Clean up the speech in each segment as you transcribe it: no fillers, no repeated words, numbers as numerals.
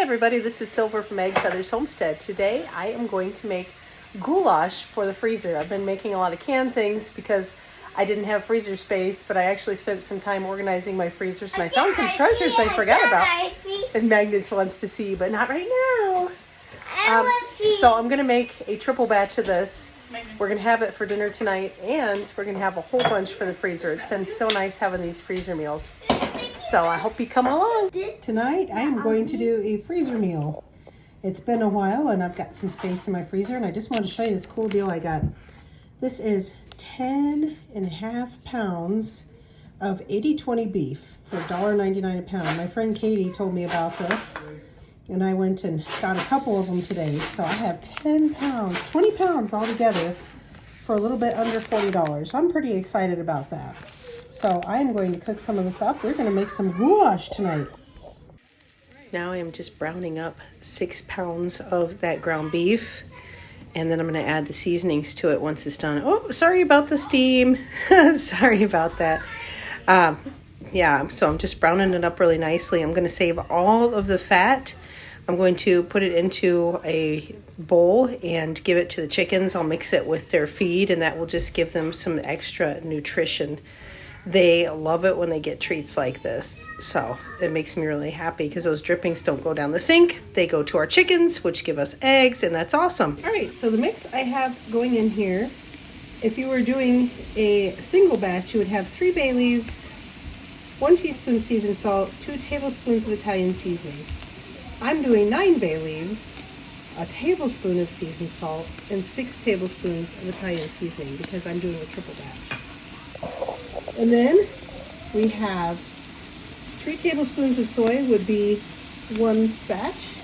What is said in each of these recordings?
everybody, this is Silver from EggFeathers Homestead. Today I am going to make goulash for the freezer. I've been making a lot of canned things because I didn't have freezer space, but I actually spent some time organizing my freezers and I found some treasures I forgot about and Magnus wants to see, but not right now. So I'm going to make a triple batch of this. We're going to have it for dinner tonight and we're going to have a whole bunch for the freezer. It's been so nice having these freezer meals. So I hope you come along. Tonight I am going to do a freezer meal. It's been a while and I've got some space in my freezer and I just want to show you this cool deal I got. This is 10.5 pounds of 80/20 beef for $1.99 a pound. My friend Katie told me about this and I went and got a couple of them today. So I have 10 pounds, 20 pounds altogether for a little bit under $40. I'm pretty excited about that. So I am going to cook some of this up. We're going to make some goulash tonight. Now I am just browning up 6 pounds of that ground beef. And then I'm going to add the seasonings to it once it's done. Oh, sorry about the steam. Sorry about that. Yeah, so I'm just browning it up really nicely. I'm going to save all of the fat. I'm going to put it into a bowl and give it to the chickens. I'll mix it with their feed and that will just give them some extra nutrition. They love it when they get treats like this. So it makes me really happy because those drippings don't go down the sink. They go to our chickens, which give us eggs, and that's awesome. All right, so the mix I have going in here, if you were doing a single batch, you would have 3 bay leaves, 1 teaspoon seasoned salt, 2 tablespoons of Italian seasoning. I'm doing 9 bay leaves, a tablespoon of seasoned salt, and 6 tablespoons of Italian seasoning because I'm doing a triple batch. And then we have 3 tablespoons of soy would be 1 batch,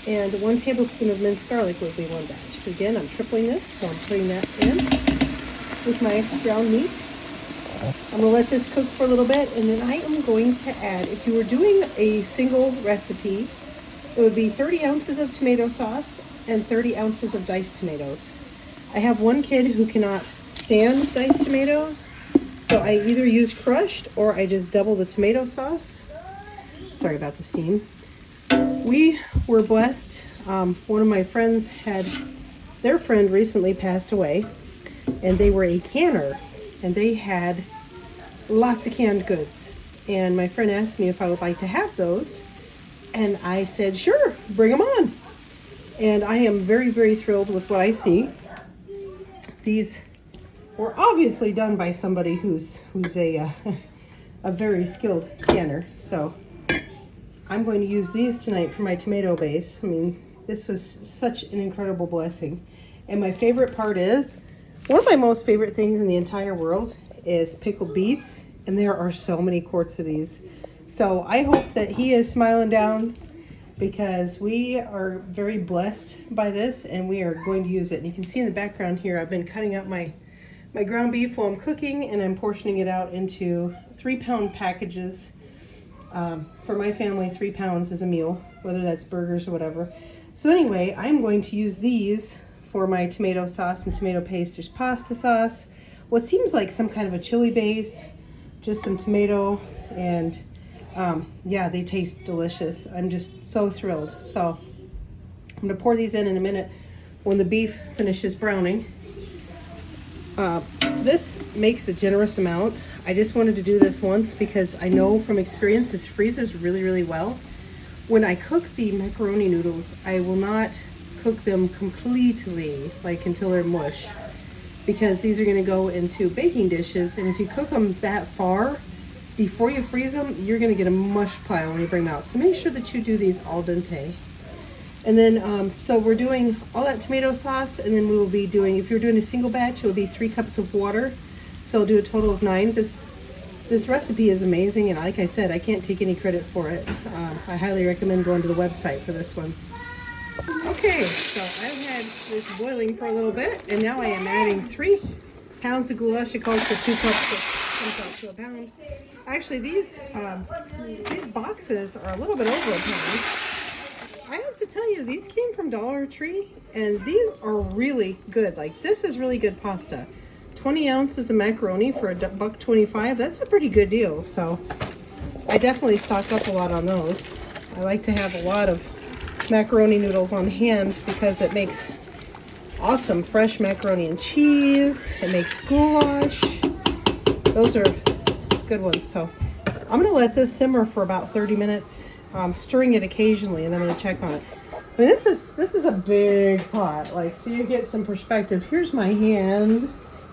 and 1 tablespoon of minced garlic would be 1 batch. Again, I'm tripling this, so I'm putting that in with my ground meat. I'm going to let this cook for a little bit, and then I am going to add, if you were doing a single recipe, it would be 30 ounces of tomato sauce and 30 ounces of diced tomatoes. I have one kid who cannot stand diced tomatoes, so I either use crushed or I just double the tomato sauce. Sorry about the steam. We were blessed. One of my friends had, their friend recently passed away and they were a canner and they had lots of canned goods. And my friend asked me if I would like to have those. And I said, sure, bring them on. And I am very, very thrilled with what I see. These were obviously done by somebody who's a very skilled canner. So I'm going to use these tonight for my tomato base. I mean, this was such an incredible blessing. And my favorite part is, one of my most favorite things in the entire world is pickled beets. And there are so many quarts of these. So I hope that he is smiling down because we are very blessed by this and we are going to use it. And you can see in the background here, I've been cutting up my ground beef while I'm cooking and I'm portioning it out into 3-pound packages. For my family, 3 pounds is a meal, whether that's burgers or whatever. So anyway, I'm going to use these for my tomato sauce and tomato paste. There's pasta sauce, what seems like some kind of a chili base, just some tomato, and yeah, they taste delicious. I'm just so thrilled. So I'm gonna pour these in a minute when the beef finishes browning. This makes a generous amount. I just wanted to do this once because I know from experience this freezes really, really well. When I cook the macaroni noodles, I will not cook them completely, like until they're mush, because these are gonna go into baking dishes, and if you cook them that far before you freeze them, you're gonna get a mush pile when you bring them out. So make sure that you do these al dente. And then, so we're doing all that tomato sauce, and then we will be doing, if you're doing a single batch, it will be 3 cups of water. So I'll do a total of 9. This recipe is amazing, and like I said, I can't take any credit for it. I highly recommend going to the website for this one. Okay, so I've had this boiling for a little bit, and now I am adding 3 pounds of goulash. It calls for 2 cups to a pound. Actually, these boxes are a little bit over a pound. I have to tell you, these came from Dollar Tree, and these are really good. Like, this is really good pasta. 20 ounces of macaroni for $1.25. That's a pretty good deal. So I definitely stock up a lot on those. I like to have a lot of macaroni noodles on hand because it makes awesome fresh macaroni and cheese. It makes goulash. Those are good ones. So I'm going to let this simmer for about 30 minutes, stirring it occasionally, and I'm going to check on it. I mean, this is a big pot, like, so you get some perspective. Here's my hand.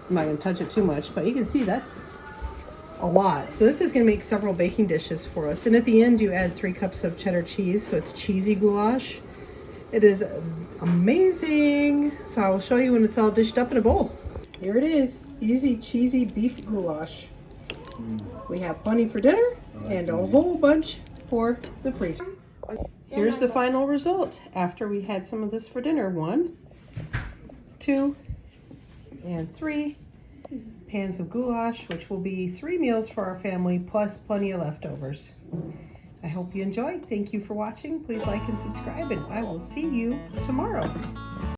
I'm not going to touch it too much, but you can see that's a lot. So this is going to make several baking dishes for us. And at the end, you add 3 cups of cheddar cheese, so it's cheesy goulash. It is amazing. So I will show you when it's all dished up in a bowl. Here it is, easy cheesy beef goulash. We have plenty for dinner and a whole bunch for the freezer. Here's the final result after we had some of this for dinner. 1, 2, and 3 pans of goulash, which will be 3 meals for our family plus plenty of leftovers. I hope you enjoy. Thank you for watching. Please like and subscribe, and I will see you tomorrow.